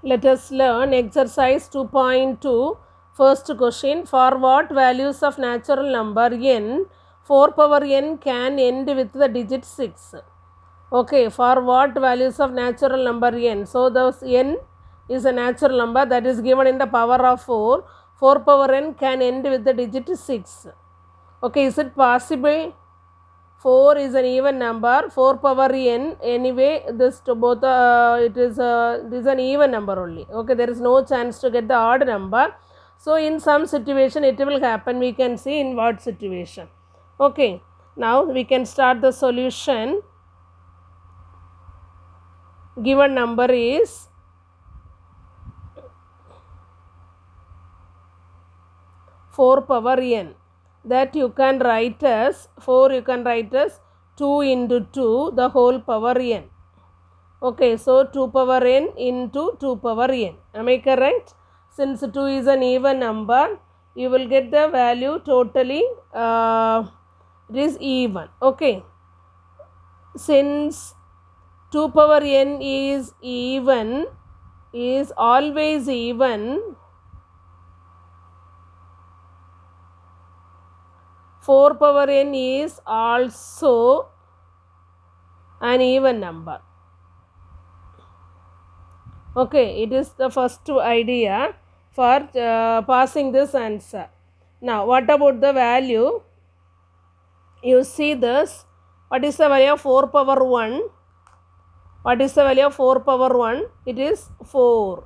Let us learn exercise 2.2. First question, for what values of natural number n 4 power n can end with the digit 6? Okay, for what values of natural number n? So, those n is a natural number that is given in the power of 4. 4 power n can end with the digit 6. Okay, is it possible? 4 is an even number, 4 power n, anyway this to both this is an even number only. Okay, there is no chance to get the odd number. So in some situation it will happen, we can see in what situation. Okay, now we can start the solution. Given number is 4 power n, that you can write as 4, you can write as 2 into 2 the whole power n. Okay, so 2 power n into 2 power n. Am I correct? Since 2 is an even number, you will get the value totally, it is even. Okay, since 2 power n is even, is always even, 4 power n is also an even number. Okay, it is the first idea for passing this answer. Now, what about the value? You see this. What is the value of 4 power 1? What is the value of 4 power 1? It is 4.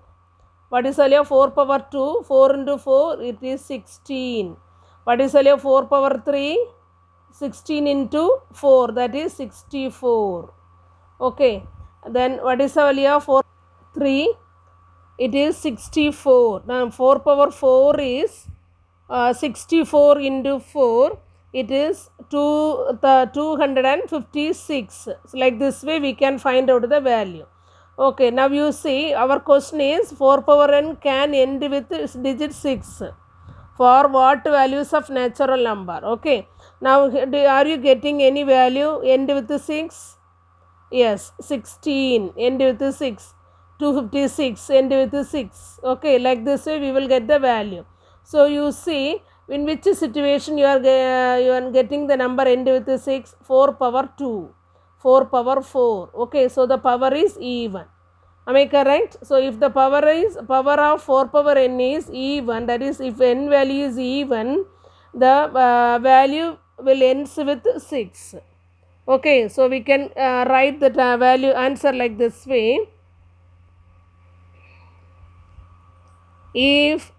What is the value of 4 power 2? 4 into 4, it is 16. What is the value of 4 power 3? 16 into 4, that is 64. Okay, then what is the value of 4? 3, it is 64. Now 4 power 4 is 64 into 4, it is 256. So like this way we can find out the value. Okay, now you see our question is 4 power n can end with digit 6. For what values of natural number? Okay, now are you getting any value end with 6? Yes, 16 end with 6. 256 end with 6. Okay, like this way we will get the value. So you see in which situation you are getting the number end with 6. 4 power 2, 4 power 4. Okay, so the power is even. Am I correct? So if the power of 4 power n is even, that is if n value is even, the value will ends with 6. Okay, so we can write the value answer like this way. If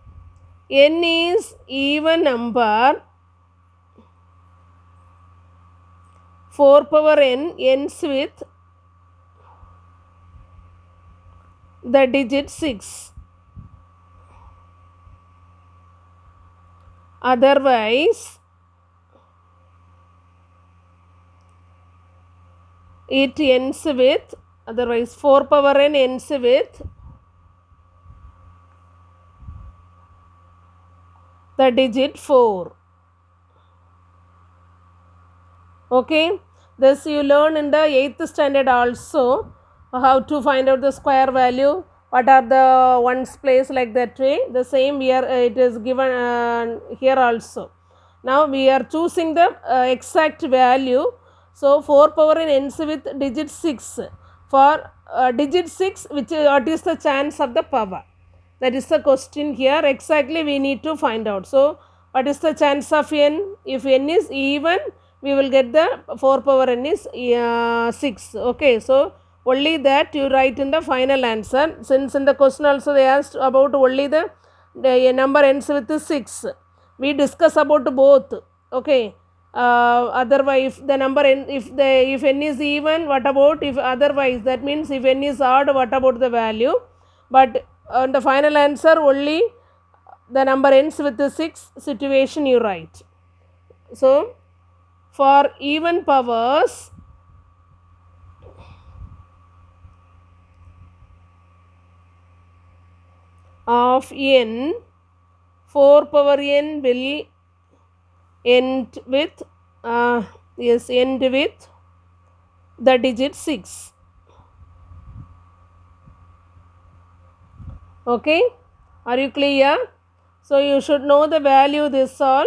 n is even number, 4 power n ends with the digit 6. Otherwise, it ends with, otherwise 4 power n ends with the digit 4. Okay, this you learn in the 8th standard also, how to find out the square value, what are the ones place, like that way. The same here it is given here also. Now we are choosing the exact value. So 4 power n ends with digit 6. For digit 6, what is the chance of the power? That is the question here. Exactly we need to find out. So what is the chance of n? If n is even, we will get the 4 power n is 6. Okay, so only that you write in the final answer. Since in the question also they asked about only the number ends with 6. We discuss about both. Okay, otherwise if the number n, if n is even, what about if otherwise? That means if n is odd, what about the value? But on the final answer only the number ends with the 6 situation you write. So for even powers, of n, 4 power n will end with end with the digit 6. Okay, are you clear? So you should know the value this all.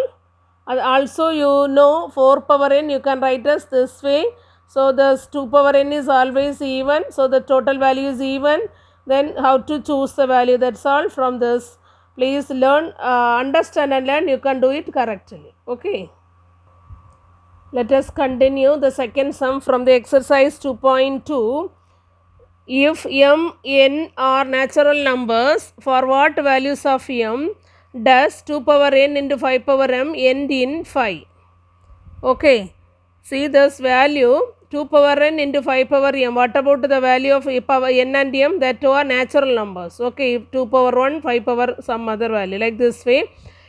And also you know 4 power n you can write as this way. So this 2 power n is always even. So the total value is even. Then how to choose the value, that's all from this. Please learn, understand and learn, you can do it correctly. Okay. Let us continue the second sum from the exercise 2.2. If m, n are natural numbers, for what values of m does 2 power n into 5 power m end in 5? Okay, see this value 2 power n into 5 power m. What about the value of power n and m? That two are natural numbers. Okay, 2 power 1, 5 power some other value, like this way.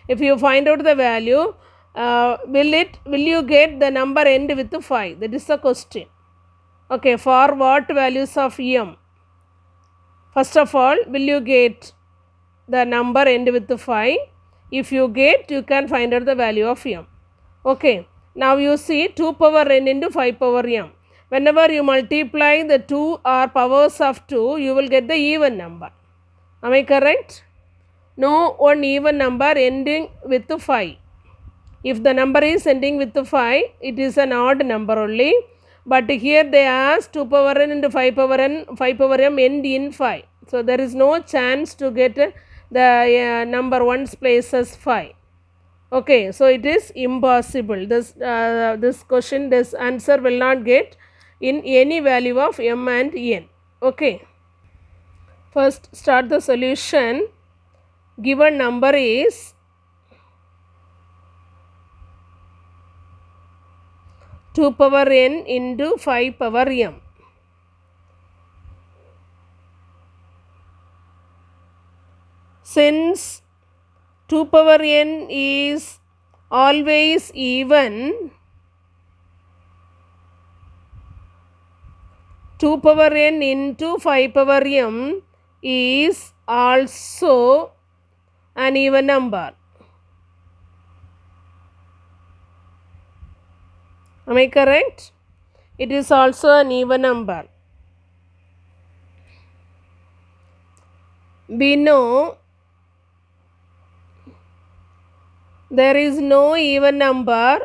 If you find out the value, will you get the number end with 5? That is the question. Okay, for what values of m? First of all, will you get the number end with 5? If you get, you can find out the value of m. Okay, now you see 2 power n into 5 power m. Whenever you multiply the 2 or powers of 2, you will get the even number. Am I correct? No one even number ending with 5. If the number is ending with 5, it is an odd number only. But here they ask 2 power n into 5 power m end in 5. So there is no chance to get the number one's place as 5. Okay, so it is impossible. This question, this answer will not get in any value of m and n. Okay. First start the solution. Given number is 2 power n into 5 power m. Since 2 power n is always even, 2 power n into 5 power m is also an even number. Am I correct? It is also an even number. We know there is no even number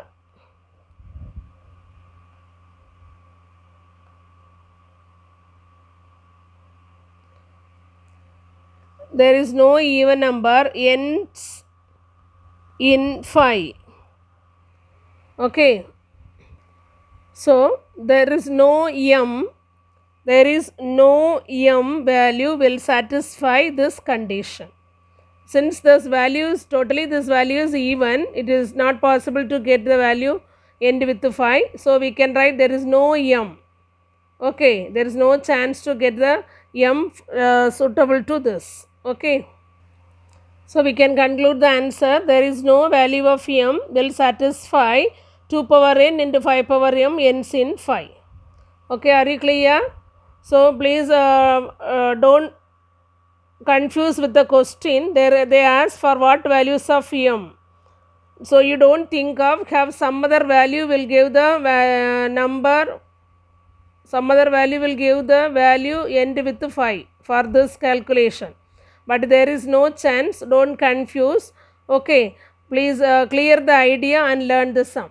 ends in 5. Okay. So there is no m value will satisfy this condition. Since this value is even, it is not possible to get the value end with 5. So we can write there is no m. Okay, there is no chance to get the m suitable to this. Okay. So we can conclude the answer. There is no value of m will satisfy 2 power n into 5 power m ends in 5. Okay, are you clear? So please don't confuse with the question. They ask for what values of m. So you don't think of have some other value will give the number. Some other value will give the value end with 5 for this calculation. But there is no chance. Don't confuse. Okay, please clear the idea and learn the sum.